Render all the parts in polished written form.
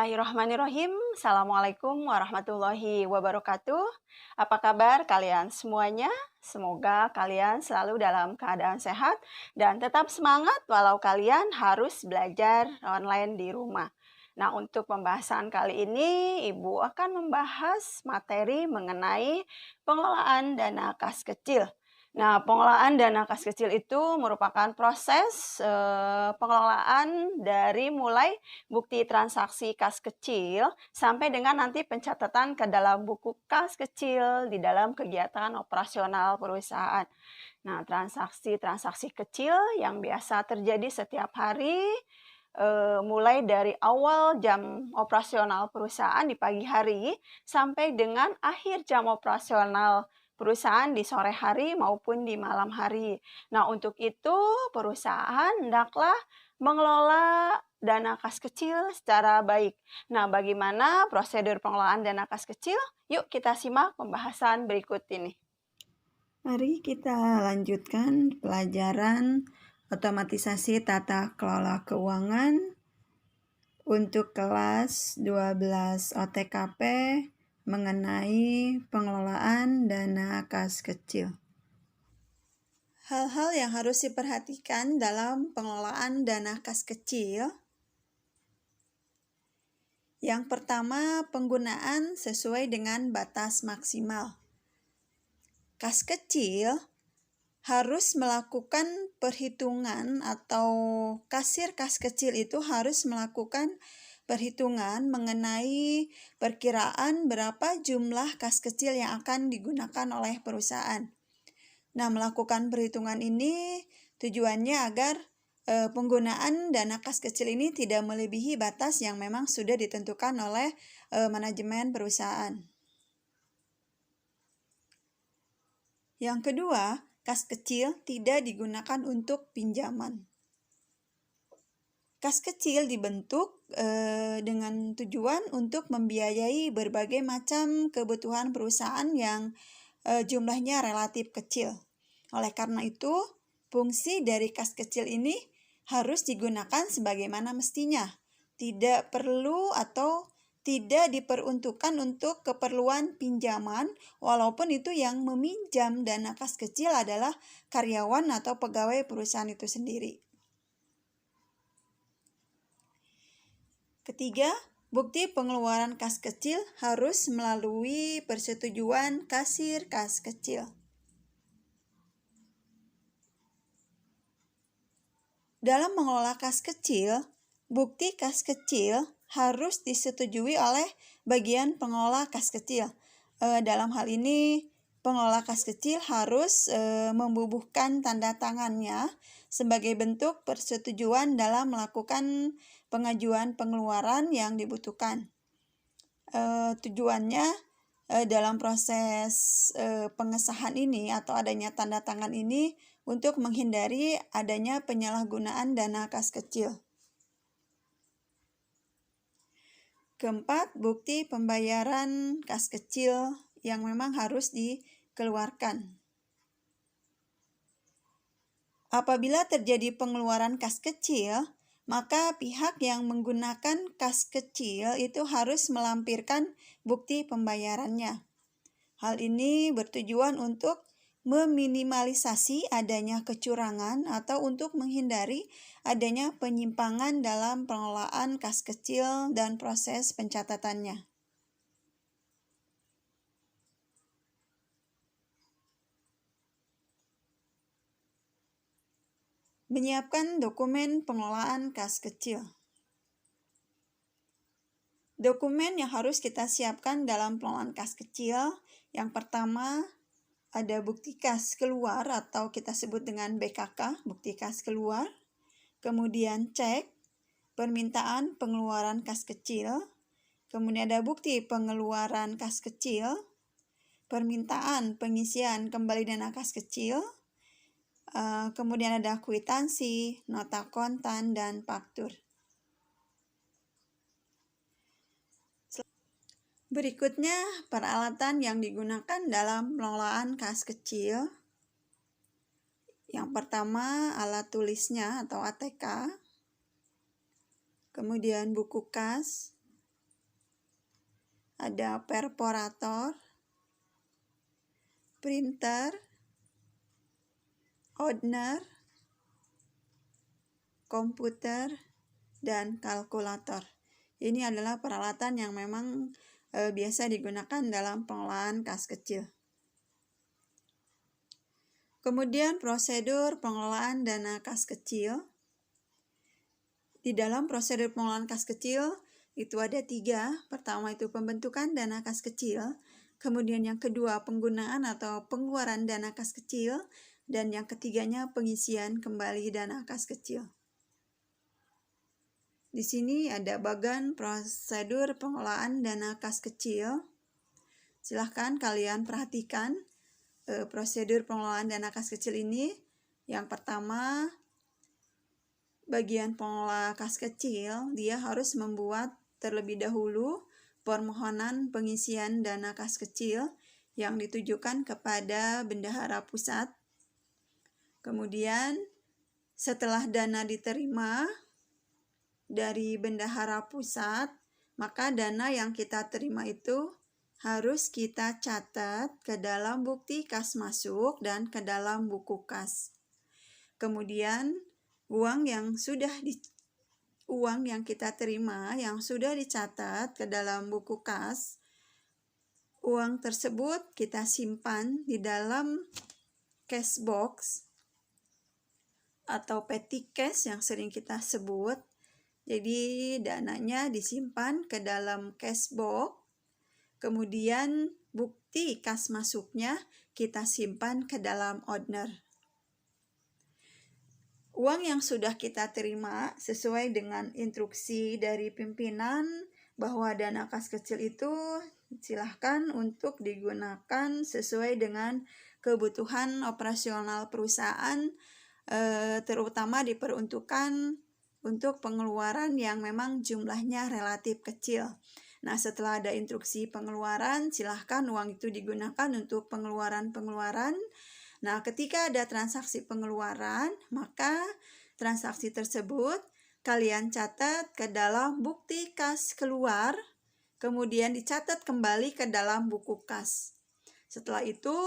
Bismillahirrahmanirrahim. Assalamualaikum warahmatullahi wabarakatuh. Apa kabar kalian semuanya? Semoga kalian selalu dalam keadaan sehat dan tetap semangat walau kalian harus belajar online di rumah. Nah, untuk pembahasan kali ini, Ibu akan membahas materi mengenai pengelolaan dana kas kecil. Nah, pengelolaan dana kas kecil itu merupakan proses pengelolaan dari mulai bukti transaksi kas kecil sampai dengan nanti pencatatan ke dalam buku kas kecil di dalam kegiatan operasional perusahaan. Nah, transaksi-transaksi kecil yang biasa terjadi setiap hari mulai dari awal jam operasional perusahaan di pagi hari sampai dengan akhir jam operasional perusahaan di sore hari maupun di malam hari. Nah, untuk itu perusahaan hendaklah mengelola dana kas kecil secara baik. Nah, bagaimana prosedur pengelolaan dana kas kecil? Yuk kita simak pembahasan berikut ini. Mari kita lanjutkan pelajaran otomatisasi tata kelola keuangan untuk kelas 12 OTKP mengenai pengelolaan dana kas kecil. Hal-hal yang harus diperhatikan dalam pengelolaan dana kas kecil. Yang pertama, penggunaan sesuai dengan batas maksimal. Kas kecil harus melakukan perhitungan atau kasir kas kecil itu harus melakukan perhitungan mengenai perkiraan berapa jumlah kas kecil yang akan digunakan oleh perusahaan. Nah, melakukan perhitungan ini tujuannya agar penggunaan dana kas kecil ini tidak melebihi batas yang memang sudah ditentukan oleh manajemen perusahaan. Yang kedua, kas kecil tidak digunakan untuk pinjaman. Kas kecil dibentuk dengan tujuan untuk membiayai berbagai macam kebutuhan perusahaan yang jumlahnya relatif kecil. Oleh karena itu, fungsi dari kas kecil ini harus digunakan sebagaimana mestinya. Tidak perlu atau tidak diperuntukkan untuk keperluan pinjaman, walaupun itu yang meminjam dana kas kecil adalah karyawan atau pegawai perusahaan itu sendiri. Ketiga, bukti pengeluaran kas kecil harus melalui persetujuan kasir kas kecil. Dalam mengelola kas kecil, bukti kas kecil harus disetujui oleh bagian pengelola kas kecil. Dalam hal ini, pengelola kas kecil harus membubuhkan tanda tangannya sebagai bentuk persetujuan dalam melakukan pengajuan pengeluaran yang dibutuhkan. Tujuannya dalam proses pengesahan ini atau adanya tanda tangan ini untuk menghindari adanya penyalahgunaan dana kas kecil. Keempat, bukti pembayaran kas kecil yang memang harus dikeluarkan. Apabila terjadi pengeluaran kas kecil, maka pihak yang menggunakan kas kecil itu harus melampirkan bukti pembayarannya. Hal ini bertujuan untuk meminimalisasi adanya kecurangan atau untuk menghindari adanya penyimpangan dalam pengelolaan kas kecil dan proses pencatatannya. Menyiapkan dokumen pengelolaan kas kecil. Dokumen yang harus kita siapkan dalam pengelolaan kas kecil, yang pertama ada bukti kas keluar atau kita sebut dengan BKK, bukti kas keluar. Kemudian cek, permintaan pengeluaran kas kecil. Kemudian ada bukti pengeluaran kas kecil, permintaan pengisian kembali dana kas kecil. Kemudian ada kwitansi, nota kontan, dan faktur. Berikutnya, peralatan yang digunakan dalam pengelolaan kas kecil. Yang pertama, alat tulisnya atau ATK. Kemudian buku kas, ada perforator, printer, owner, komputer, dan kalkulator. Ini adalah peralatan yang memang biasa digunakan dalam pengelolaan kas kecil. Kemudian prosedur pengelolaan dana kas kecil. Di dalam prosedur pengelolaan kas kecil itu ada 3. Pertama itu pembentukan dana kas kecil. Kemudian yang kedua penggunaan atau pengeluaran dana kas kecil. Dan yang ketiganya pengisian kembali dana kas kecil. Di sini ada bagan prosedur pengelolaan dana kas kecil. Silahkan kalian perhatikan prosedur pengelolaan dana kas kecil ini. Yang pertama, bagian pengelola kas kecil, dia harus membuat terlebih dahulu permohonan pengisian dana kas kecil yang ditujukan kepada bendahara pusat. Kemudian, setelah dana diterima dari bendahara pusat, maka dana yang kita terima itu harus kita catat ke dalam bukti kas masuk dan ke dalam buku kas. Kemudian uang yang kita terima yang sudah dicatat ke dalam buku kas, uang tersebut kita simpan di dalam cash box atau petty cash yang sering kita sebut. Jadi dananya disimpan ke dalam cash box. Kemudian bukti kas masuknya kita simpan ke dalam owner. Uang yang sudah kita terima sesuai dengan instruksi dari pimpinan bahwa dana kas kecil itu silahkan untuk digunakan sesuai dengan kebutuhan operasional perusahaan, terutama diperuntukkan untuk pengeluaran yang memang jumlahnya relatif kecil. Nah, setelah ada instruksi pengeluaran, silahkan uang itu digunakan untuk pengeluaran-pengeluaran. Nah, ketika ada transaksi pengeluaran, maka transaksi tersebut kalian catat ke dalam bukti kas keluar, kemudian dicatat kembali ke dalam buku kas. Setelah itu,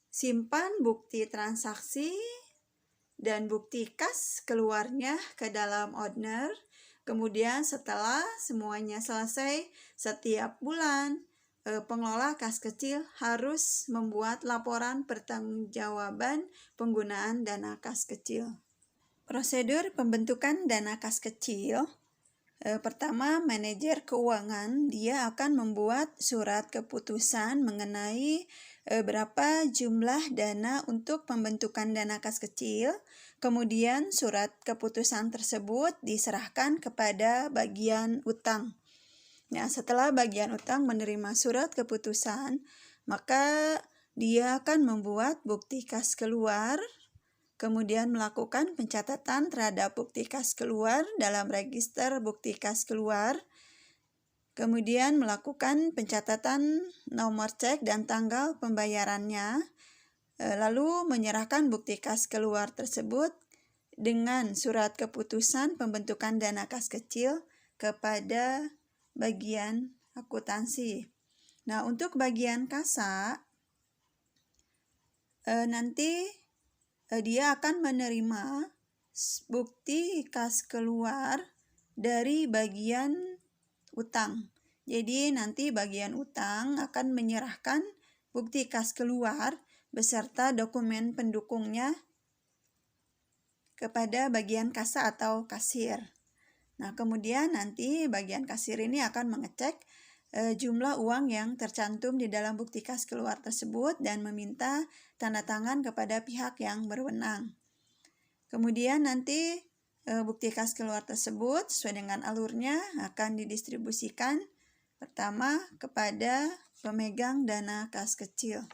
simpan bukti transaksi dan bukti kas keluarnya ke dalam owner. Kemudian setelah semuanya selesai, setiap bulan pengelola kas kecil harus membuat laporan pertanggungjawaban penggunaan dana kas kecil. Prosedur pembentukan dana kas kecil. Pertama, manajer keuangan dia akan membuat surat keputusan mengenai berapa jumlah dana untuk pembentukan dana kas kecil. Kemudian surat keputusan tersebut diserahkan kepada bagian utang. Nah, setelah bagian utang menerima surat keputusan, maka dia akan membuat bukti kas keluar, kemudian melakukan pencatatan terhadap bukti kas keluar dalam register bukti kas keluar, kemudian melakukan pencatatan nomor cek dan tanggal pembayarannya, lalu menyerahkan bukti kas keluar tersebut dengan surat keputusan pembentukan dana kas kecil kepada bagian akuntansi. Nah, untuk bagian kasa, nanti dia akan menerima bukti kas keluar dari bagian utang. Jadi nanti bagian utang akan menyerahkan bukti kas keluar beserta dokumen pendukungnya kepada bagian kasa atau kasir. Nah, kemudian nanti bagian kasir ini akan mengecek jumlah uang yang tercantum di dalam bukti kas keluar tersebut dan meminta tanda tangan kepada pihak yang berwenang. Kemudian nanti bukti kas keluar tersebut sesuai dengan alurnya akan didistribusikan pertama kepada pemegang dana kas kecil.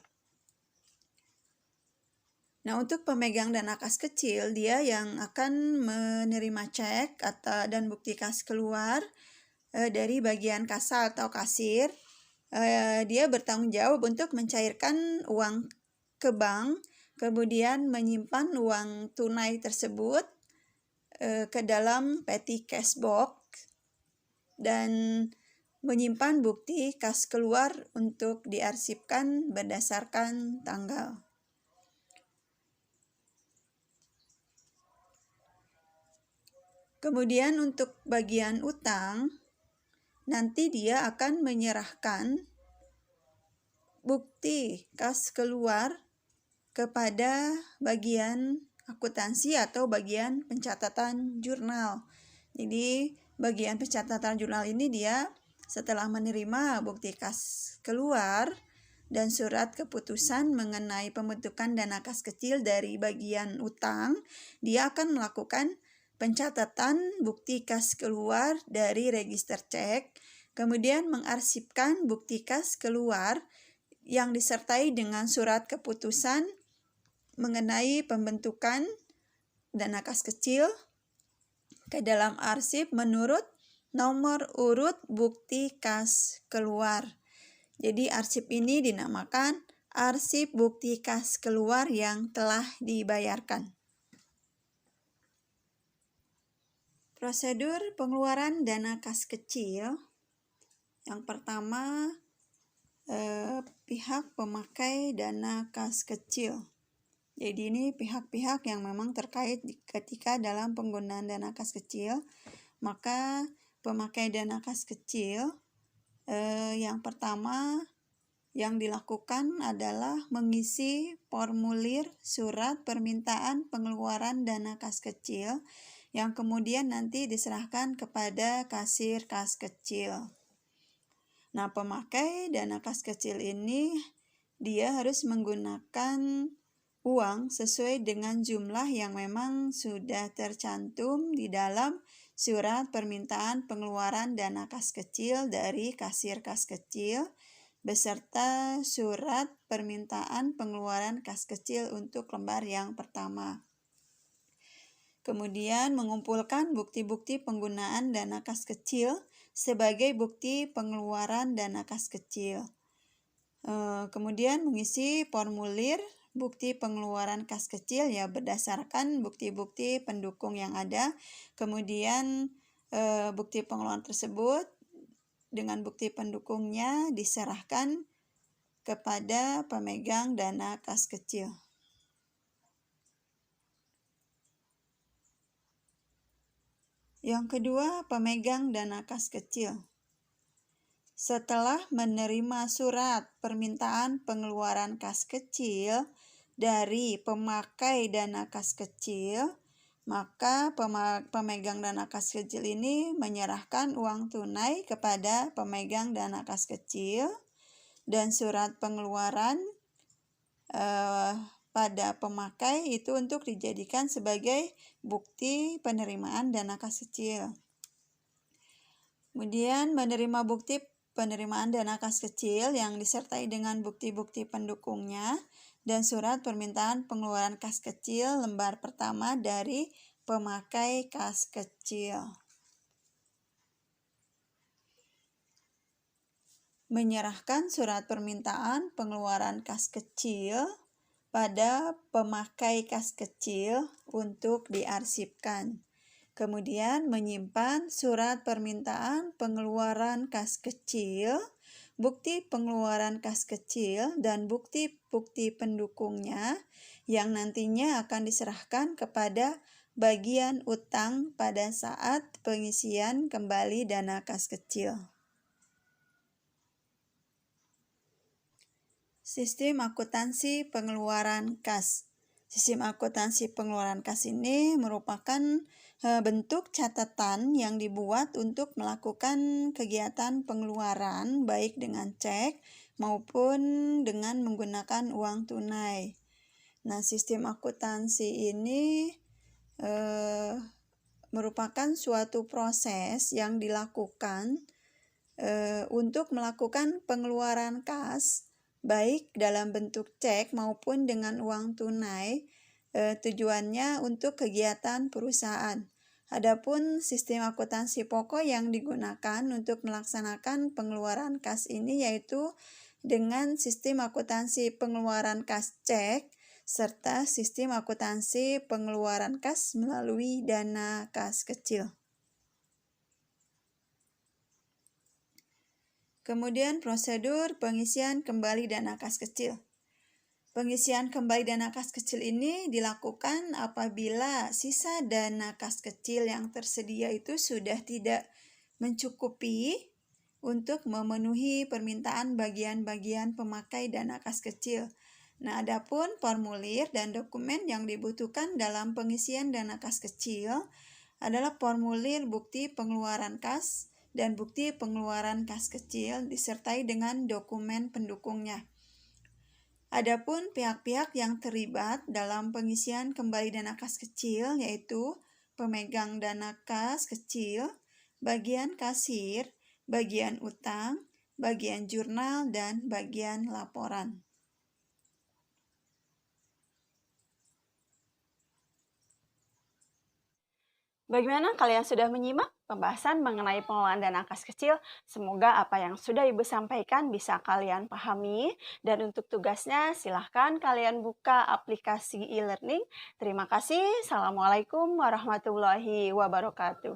Nah, untuk pemegang dana kas kecil, dia yang akan menerima cek dan bukti kas keluar dari bagian kasa atau kasir. Dia bertanggung jawab untuk mencairkan uang ke bank, kemudian menyimpan uang tunai tersebut ke dalam petty cash box, dan menyimpan bukti kas keluar untuk diarsipkan berdasarkan tanggal. Kemudian untuk bagian utang, nanti dia akan menyerahkan bukti kas keluar kepada bagian akuntansi atau bagian pencatatan jurnal. Jadi bagian pencatatan jurnal ini dia setelah menerima bukti kas keluar dan surat keputusan mengenai pembentukan dana kas kecil dari bagian utang, dia akan melakukan pencatatan bukti kas keluar dari register cek, kemudian mengarsipkan bukti kas keluar yang disertai dengan surat keputusan mengenai pembentukan dana kas kecil ke dalam arsip menurut nomor urut bukti kas keluar. Jadi arsip ini dinamakan arsip bukti kas keluar yang telah dibayarkan. Prosedur pengeluaran dana kas kecil. Yang pertama, pihak pemakai dana kas kecil. Jadi ini pihak-pihak yang memang terkait ketika dalam penggunaan dana kas kecil. Maka pemakai dana kas kecil yang pertama yang dilakukan adalah mengisi formulir surat permintaan pengeluaran dana kas kecil yang kemudian nanti diserahkan kepada kasir kas kecil. Nah, pemakai dana kas kecil ini dia harus menggunakan uang sesuai dengan jumlah yang memang sudah tercantum di dalam surat permintaan pengeluaran dana kas kecil dari kasir kas kecil beserta surat permintaan pengeluaran kas kecil untuk lembar yang pertama. Kemudian mengumpulkan bukti-bukti penggunaan dana kas kecil sebagai bukti pengeluaran dana kas kecil. Kemudian mengisi formulir bukti pengeluaran kas kecil ya berdasarkan bukti-bukti pendukung yang ada. Kemudian bukti pengeluaran tersebut dengan bukti pendukungnya diserahkan kepada pemegang dana kas kecil. Yang kedua, pemegang dana kas kecil. Setelah menerima surat permintaan pengeluaran kas kecil dari pemakai dana kas kecil, maka pemegang dana kas kecil ini menyerahkan uang tunai kepada pemegang dana kas kecil dan surat pengeluaran pada pemakai itu untuk dijadikan sebagai bukti penerimaan dana kas kecil. Kemudian menerima bukti penerimaan dana kas kecil yang disertai dengan bukti-bukti pendukungnya dan surat permintaan pengeluaran kas kecil lembar pertama dari pemakai kas kecil. Menyerahkan surat permintaan pengeluaran kas kecil pada pemakai kas kecil untuk diarsipkan. Kemudian menyimpan surat permintaan pengeluaran kas kecil, bukti pengeluaran kas kecil, dan bukti-bukti pendukungnya yang nantinya akan diserahkan kepada bagian utang pada saat pengisian kembali dana kas kecil. Sistem akuntansi pengeluaran kas. Sistem akuntansi pengeluaran kas ini merupakan bentuk catatan yang dibuat untuk melakukan kegiatan pengeluaran baik dengan cek maupun dengan menggunakan uang tunai. Nah, sistem akuntansi ini merupakan suatu proses yang dilakukan untuk melakukan pengeluaran kas baik dalam bentuk cek maupun dengan uang tunai, tujuannya untuk kegiatan perusahaan. Adapun sistem akuntansi pokok yang digunakan untuk melaksanakan pengeluaran kas ini yaitu dengan sistem akuntansi pengeluaran kas cek serta sistem akuntansi pengeluaran kas melalui dana kas kecil. Kemudian prosedur pengisian kembali dana kas kecil. Pengisian kembali dana kas kecil ini dilakukan apabila sisa dana kas kecil yang tersedia itu sudah tidak mencukupi untuk memenuhi permintaan bagian-bagian pemakai dana kas kecil. Nah, adapun formulir dan dokumen yang dibutuhkan dalam pengisian dana kas kecil adalah formulir bukti pengeluaran kas dan bukti pengeluaran kas kecil disertai dengan dokumen pendukungnya. Adapun pihak-pihak yang terlibat dalam pengisian kembali dana kas kecil yaitu pemegang dana kas kecil, bagian kasir, bagian utang, bagian jurnal, dan bagian laporan. Bagaimana kalian sudah menyimak pembahasan mengenai pengelolaan dana kas kecil? Semoga apa yang sudah Ibu sampaikan bisa kalian pahami. Dan untuk tugasnya silahkan kalian buka aplikasi e-learning. Terima kasih. Assalamualaikum warahmatullahi wabarakatuh.